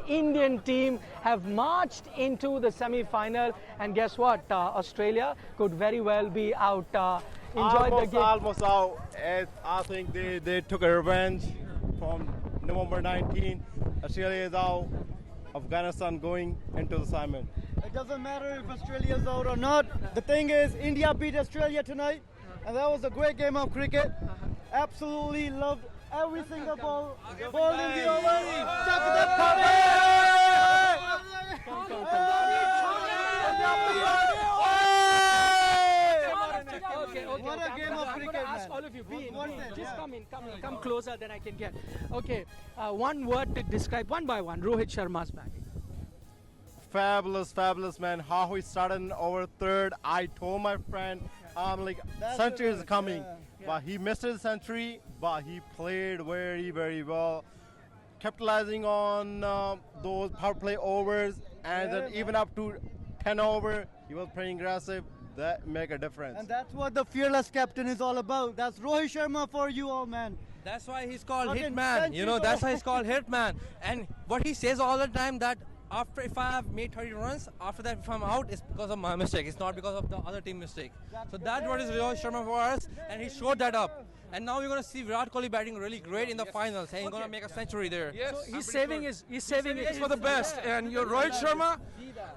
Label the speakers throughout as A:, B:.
A: Indian team have marched into the semi-final, and guess what? Australia could very well be out. Enjoy the game.
B: Almost out. I think they took a revenge from November 19. Australia is out. Afghanistan going into the Simon.
C: It doesn't matter if Australia's out or not. The thing is, India beat Australia tonight, and that was a great game of cricket. Absolutely loved every single ball in the over. Chuck the What a game of cricket,
A: Ask
C: man.
A: all of you. Be in. Just
C: yeah.
A: come closer, then I can get. Okay, one word to describe one by one. Rohit Sharma's batting.
B: Fabulous, man. How he started in over third. I told my friend, century is coming. But he missed his century, but he played very well. Capitalizing on those power play overs, and then even up to 10 over, he was playing aggressive. That make a difference.
C: And that's what the fearless captain is all about. That's Rohit Sharma for you all, man.
D: That's why he's called
C: Fucking
D: Hitman. You know, that's why he's
C: century.
D: called Hitman. And what he says all the time that after if I have made 30 runs, after that if I'm out, it's because of my mistake. It's not because of the other team mistake. So that's what is Rohit Sharma for us, and he showed that up. And now we're gonna see Virat Kohli batting really great in the finals, and he's gonna make a century there.
E: Yes,
A: So he's saving his. He's saving
E: it's
A: his.
E: for the best. And your Rohit Sharma,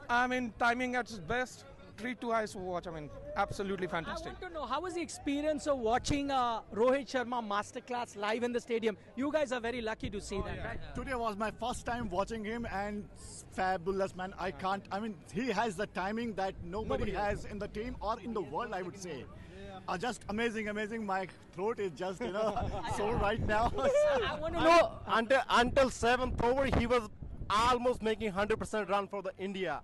E: I mean, timing at his best. Treat two eyes to watch. I mean, absolutely
A: I
E: fantastic.
A: want to know how was the experience of watching Rohit Sharma masterclass live in the stadium. You guys are very lucky to see that, right?
F: Today was my first time watching him, and fabulous, man. I mean, he has the timing that nobody has in the team or in the world, I would say. Just amazing. My throat is just, sore right now.
A: I want to know.
B: Until 7th over, he was almost making 100% run for the India.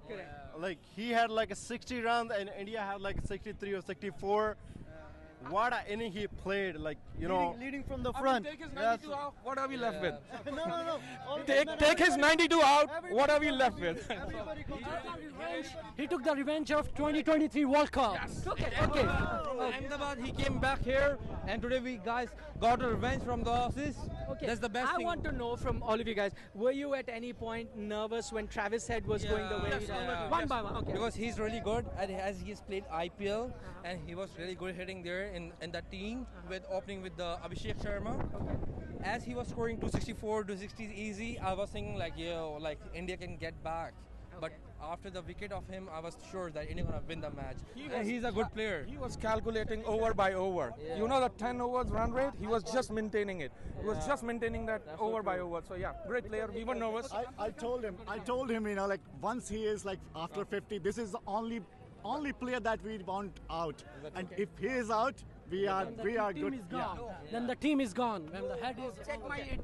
B: Like he had like a 60 runs, and India had like 63 or 64. What an inning he played! Like
C: Leading from the front.
E: Take his
C: Yes.
E: 92 out. What are we left with?
C: No.
E: Take his 92 out. What are we left with?
C: Everybody
A: He took the revenge of 2023 World Cup. Okay.
D: From Ahmedabad, he came back here, and today we guys got a revenge from the Aussies.
A: Okay.
D: That's the best
A: I
D: thing.
A: want to know from all of you guys, were you at any point nervous when Travis Head was going the way he did?
D: Yeah.
A: One by one. Okay.
D: Because he's really good, and as he's played IPL, and he was really good hitting there in that team with opening with the Abhishek Sharma. As he was scoring 264, 260 easy, I was thinking like India can get back. But after the wicket of him, I was sure that India gonna win the match. He's a good player.
E: He was calculating over by over.
D: Yeah.
E: You know the 10 overs run rate? He was just maintaining it. He was just maintaining that over by over. So yeah, great player. We were nervous.
F: I told him, like once he is like after 50, this is the only player that we want out. And if he is out, we are good.
A: Then the team is gone. When the head is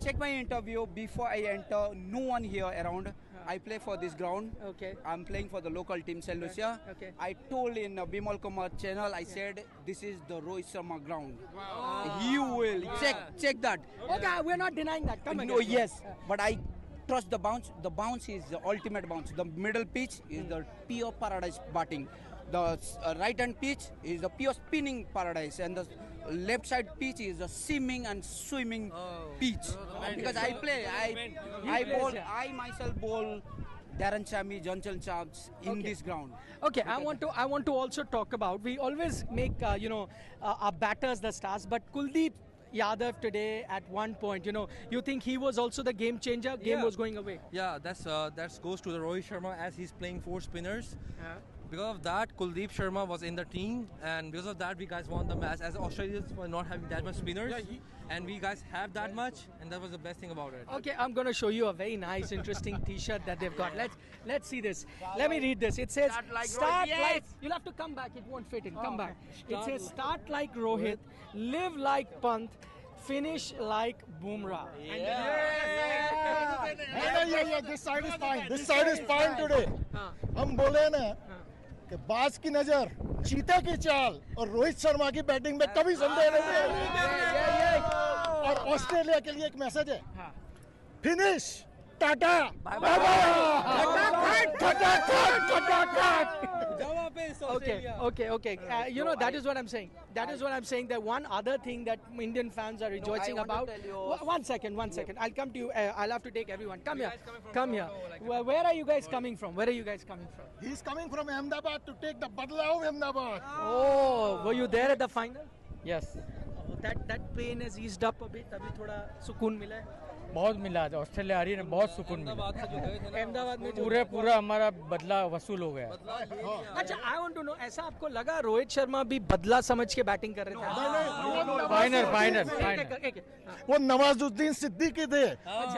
G: Check my interview before I enter. No one here around. I play for this ground.
A: Okay.
G: I'm playing for the local team, St. Lucia.
A: Okay.
G: I told in Bimal Kumar channel, I said, this is the Rohit Sharma ground. You will. Check that.
A: Okay, we're not denying that. Come
G: No,
A: again.
G: yes. But I trust the bounce. The bounce is the ultimate bounce. The middle pitch is the pure paradise batting. The right hand pitch is the pure spinning paradise, and the left side pitch is the simming and swimming pitch. Because I play, I myself bowl Darren Chami, Jonchal Chaps in this ground.
A: Okay, I want to also talk about. We always make our batters the stars, but Kuldeep Yadav today at one point, you think he was also the game changer? Game was going away.
D: Yeah, that goes to the Rohit Sharma as he's playing 4 spinners. Because of that, Kuldeep Sharma was in the team, and because of that, we guys won the match. As Australians were not having that much spinners, and we guys have that much, and that was the best thing about it.
A: Okay, I'm going to show you a very nice, interesting T-shirt that they've got. Let's see this. Let me read this. It says, "Start like." You'll have to come back. It won't fit in. Come back. It says, "Start like Rohit, live like Pant, finish like Bumrah."
F: Yeah. This side is fine. This side is fine today. हम बोले ना कि बाज की नजर, चीता की चाल और रोहित शर्मा की बैटिंग में कभी संदेह नहीं है। और ऑस्ट्रेलिया के लिए एक मैसेज है, फिनिश टाटा बाय बाय,
D: जवाब पे
A: Okay. You know, that is what I'm saying. That is what I'm saying. That one other thing that Indian fans are rejoicing
G: want to
A: about.
G: tell you-
A: One second. I'll come to you. I'll have to take everyone. Come here. Where are you guys coming from?
F: He's coming from Ahmedabad to take the Badla of Ahmedabad.
A: Oh, were you there at the final?
H: Yes
A: That pain has eased up a bit. अभी थोड़ा सुकून मिला है.
H: बहुत मिला आज Australia हारी ने बहुत सुकून मिला
A: अहमदाबाद में जो
H: पूरा हमारा बदला वसूल हो गया
A: अच्छा आई वांट टू नो ऐसा आपको लगा रोहित शर्मा भी बदला समझ के बैटिंग कर रहे थे
H: फाइनल
F: वो नवाजुद्दीन सिद्दीकी थे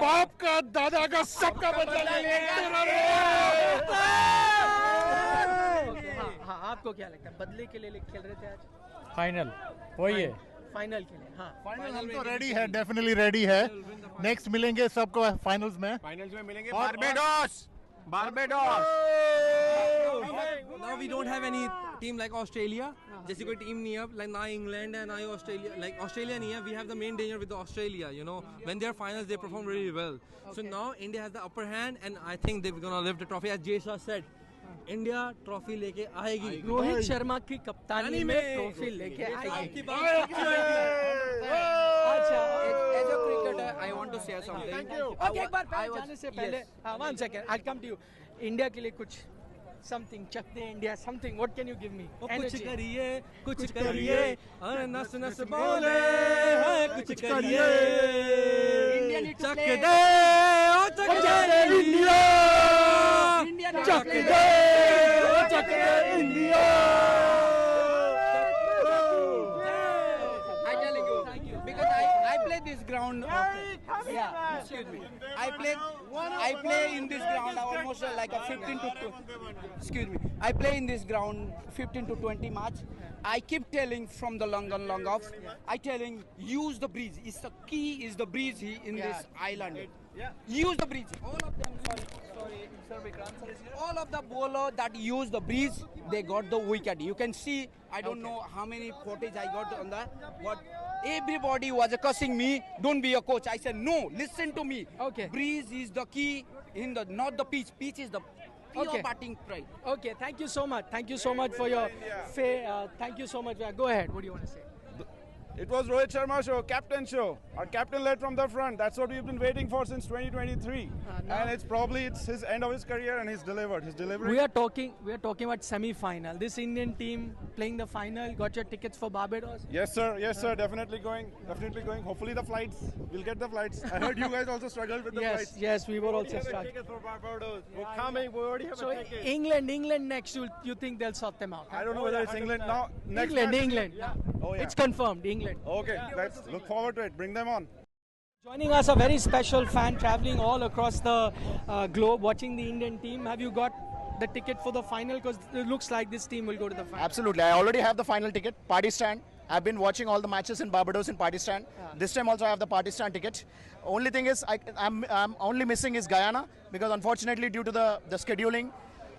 F: बाप का दादा का सबका बदला लेंगे
A: हाँ आपको क्या लगता है बदले के लिए खेल रहे थे आज
H: फाइनल वही है
A: फाइनल के लिए हाँ
F: फाइनल हम तो रेडी है डेफिनेटली रेडी है नेक्स्ट मिलेंगे सबको फाइनल्स में
B: Barbados.
D: Now we don't have any team like Australia. जैसे कोई team नहीं है like ना England है ना ही Australia. Like Australia नहीं है. We have the main danger with the Australia. You know when they are finals they perform really well. So now India has the upper hand and I think they're gonna lift the trophy as Jay Shah said. India trophy लेके आएगी
A: रोहित शर्मा की कप्तानी में trophy लेके आएगी
G: अच्छा as a cricketer I want to say something.
A: Okay एक बार पहले जाने से पहले one second I come to you India के लिए कुछ something Chak De India something what can you give me
D: कुछ करिए अरे नस नस बोले है कुछ करिए चक दे ओ चक दे इंडिया चक दे ओ Chak De India
G: I telling you because I play this ground. Yeah, excuse me. I play in this ground almost like a 15 to excuse me. I play in this ground 15 to 20 match. I keep telling from the long on long off. I telling use the breeze. It's the key is the breeze in this island. Use the breeze. All of them. Sorry, Sir Vikrant sir is here. All of the bowler that use the breeze, they got the wicket. You can see. I don't know how many footage I got on that, but everybody was cursing me. Don't be a coach. I said no. Listen to me.
A: Okay.
G: Breeze is the key in the not the pitch. Pitch is the pure
A: Okay.
G: batting pride.
A: Okay, thank you so much for your thank you so much. Go ahead. What do you want to say?
I: It was Rohit Sharma show, captain show. Our captain led from the front. That's what we've been waiting for since 2023.
A: now-
I: And it's his end of his career, and he's delivered. He's delivering.
A: We are talking about semi-final. This Indian team playing the final. Got your tickets for Barbados?
I: Yes, sir. Definitely going. Hopefully the flights. We'll get the flights. I heard you guys also struggled with the flights.
A: Yes, we were also struck.
B: Tickets for Barbados. We're coming. We already have
A: So
B: a ticket.
A: England next. You think they'll sort them out?
I: I don't know whether it's England now. Next
A: England.
I: match- Oh yeah.
A: It's confirmed. England.
I: Okay, let's look forward to it. Bring them on.
A: Joining us, a very special fan traveling all across the globe, watching the Indian team. Have you got the ticket for the final? Because it looks like this team will go to the final.
J: Absolutely. I already have the final ticket, party stand. I've been watching all the matches in Barbados in party stand. This time also I have the party stand ticket. Only thing is I'm only missing is Guyana because unfortunately due to the scheduling,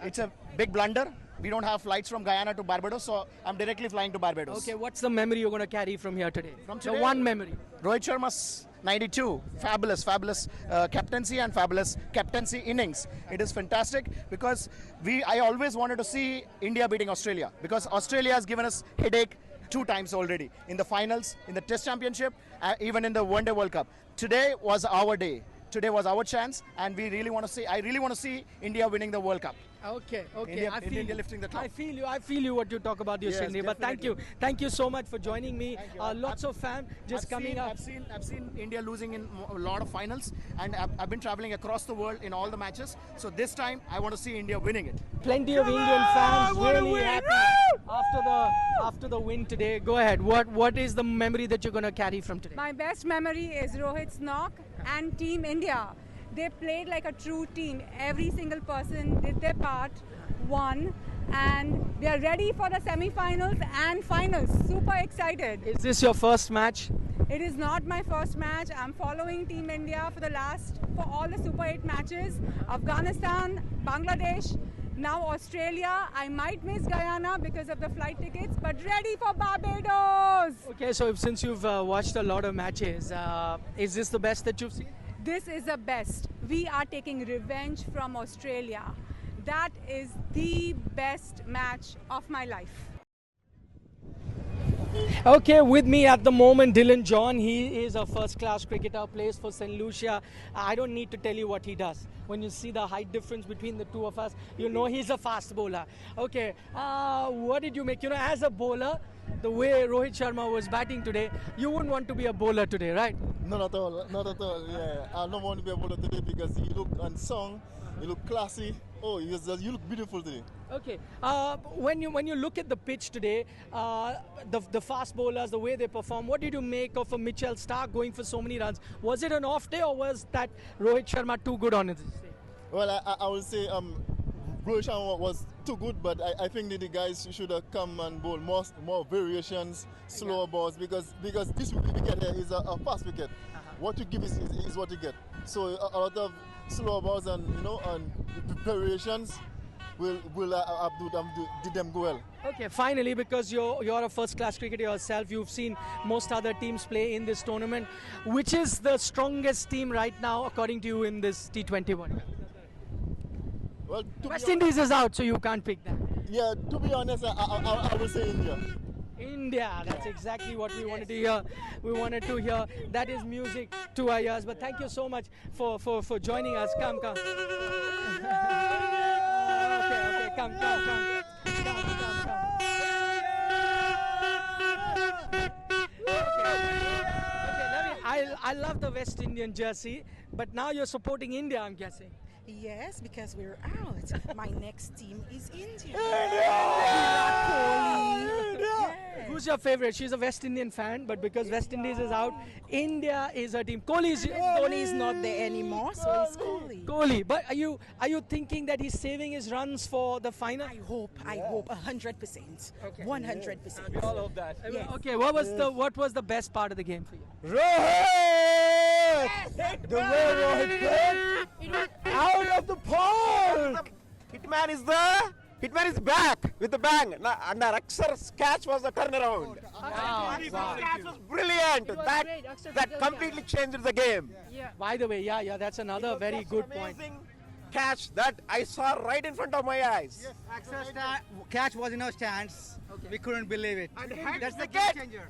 J: it's a big blunder. We don't have flights from Guyana to Barbados, so I'm directly flying to Barbados.
A: Okay, what's the memory you're going to carry from here today?
J: From
A: the
J: today?
A: one memory.
J: Rohit Sharma's 92, fabulous captaincy and fabulous captaincy innings. It is fantastic because I always wanted to see India beating Australia because Australia has given us headache 2 times already in the finals, in the Test Championship, even in the One Day World Cup. Today was our day. Today was our chance, and I really want to see India winning the World Cup.
A: Okay.
J: India-
A: I feel
J: India
A: you.
J: lifting the club.
A: I feel you what you talk about the
J: Yes,
A: Australia. But thank you so much for joining me. Lots of fans just coming up.
J: I've seen India losing in a lot of finals, and I've been traveling across the world in all the matches. So this time, I want to see India winning it.
A: Plenty of Indian fans really happy after the win today. Go ahead. What is the memory that you're going to carry from today?
K: My best memory is Rohit's knock and Team India. They played like a true team. Every single person did their part, won, and they are ready for the semi-finals and finals. Super excited.
A: Is this your first match?
K: It is not my first match. I'm following Team India for all the Super 8 matches. Afghanistan, Bangladesh, now Australia. I might miss Guyana because of the flight tickets, but ready for Barbados.
A: Okay, so since you've watched a lot of matches, is this the best that you've seen?
K: This is the best. We are taking revenge from Australia. that is the best match of my life.
A: Okay, with me at the moment, Dylan John. He is a first-class cricketer, plays for St. Lucia. I don't need to tell you what he does. When you see the height difference between the two of us, you know he's a fast bowler. Okay, what did you make? You know, as a bowler, the way Rohit Sharma was batting today, you wouldn't want to be a bowler today, right?
F: Not at all, not at all. Yeah, I don't want to be a bowler today because you look unsung, you look classy. Oh, you look beautiful today.
A: Okay. When you look at the pitch today, the fast bowlers, the way they perform, what did you make of a Mitchell Starc going for so many runs? Was it an off day or was that Rohit Sharma too good on his day?
F: Well, I would say Rohit Sharma was too good, but I think that the guys should have come and bowl more variations, slower balls, because this wicket we get here is a fast wicket. What you give is what you get. So a lot of slower balls and and variations will did them go well.
A: Okay, finally, because you're a first-class cricketer yourself, you've seen most other teams play in this tournament. Which is the strongest team right now, according to you, in this T20 World Cup?
F: Well,
A: West Indies is out, so you can't pick that.
F: Yeah, to be honest, I would say India.
A: India, that's exactly what we wanted to hear. We wanted to hear. That is music to our ears. But thank you so much for joining us. Come. Okay, come. I love the West Indian jersey, but now you're supporting India, I'm guessing.
L: Yes, because we're out. My next team is India.
A: Who's your favorite? She's a West Indian fan, but because West Indies is out, India is her team. Kohli
L: is not there anymore, so it's Kohli.
A: Kohli, but are you thinking that he's saving his runs for the final?
L: I hope 100%.
A: Okay.
L: 100%.
A: We all hope that.
L: Yes.
A: Okay, what was the best part of the game for you?
C: Rohit! The way Rohit played, out of the park!
M: Hitman is there. Hitman is back with the bang. And Akshar's catch was a turnaround. His catch was brilliant. That completely changed the game.
A: Yeah. By the way, yeah, that's another very good point.
M: Catch that I saw right in front of my eyes.
C: Akshar's catch was in our stands.
A: Okay.
C: We couldn't believe it.
M: That's the game changer.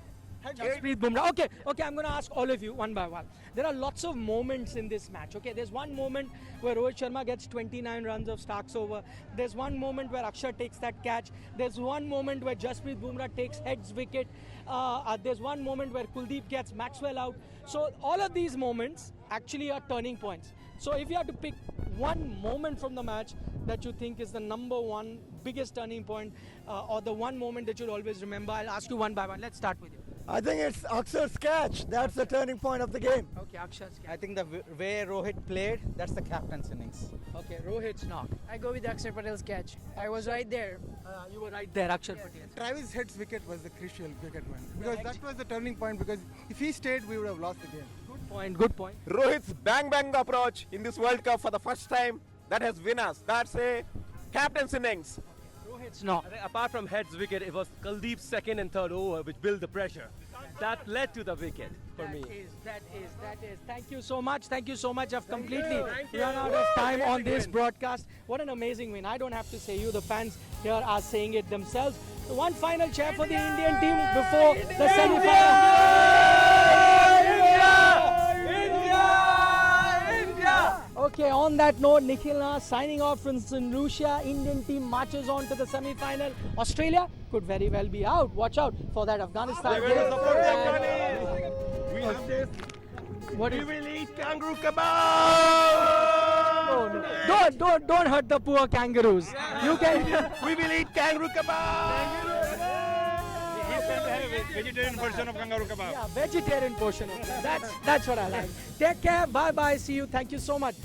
A: Jasprit Bumrah. Okay, I'm going to ask all of you one by one. There are lots of moments in this match. Okay, there's one moment where Rohit Sharma gets 29 runs of Stark's over. There's one moment where Akshar takes that catch. There's one moment where Jasprit Bumrah takes heads wicket. There's one moment where Kuldeep gets Maxwell out. So all of these moments actually are turning points. So if you had to pick one moment from the match that you think is the number one biggest turning point, or the one moment that you'll always remember, I'll ask you one by one. Let's start with you.
C: I think it's Akshar's catch. That's the turning point of the game.
A: Okay, Akshar's catch.
C: I think the way Rohit played, that's the captain's innings.
A: Okay, Rohit's knock.
N: I go with Akshar Patel's catch. I was right there.
A: You were right there, Akshar Patel.
O: Travis Head's wicket was the crucial wicket one. Because that was the turning point, because if he stayed, we would have lost the game.
A: Good point.
M: Rohit's bang approach in this World Cup for the first time, that has won us. That's a captain's innings.
A: Rohit's knock.
P: Apart from Head's wicket, it was Kuldeep's second and third over which built the pressure. That led to the wicket for me.
A: That is. Thank you so much. I've completely run out of time on this broadcast. What an amazing win. I don't have to say you. The fans here are saying it themselves. One final cheer for the Indian team before the semi-final. Okay, on that note, Nikhil Nas signing off from St. Lucia. Indian team marches on to the semi-final. Australia could very well be out. Watch out for that Afghanistan game.
M: We have this.
A: We
M: will eat kangaroo kebab.
A: No. Don't hurt the poor kangaroos. You can.
M: We will eat kangaroo kebab.
Q: Vegetarian version of kangaroo kebab.
A: Yeah, vegetarian portion. That's what I like. Take care. Bye. See you. Thank you so much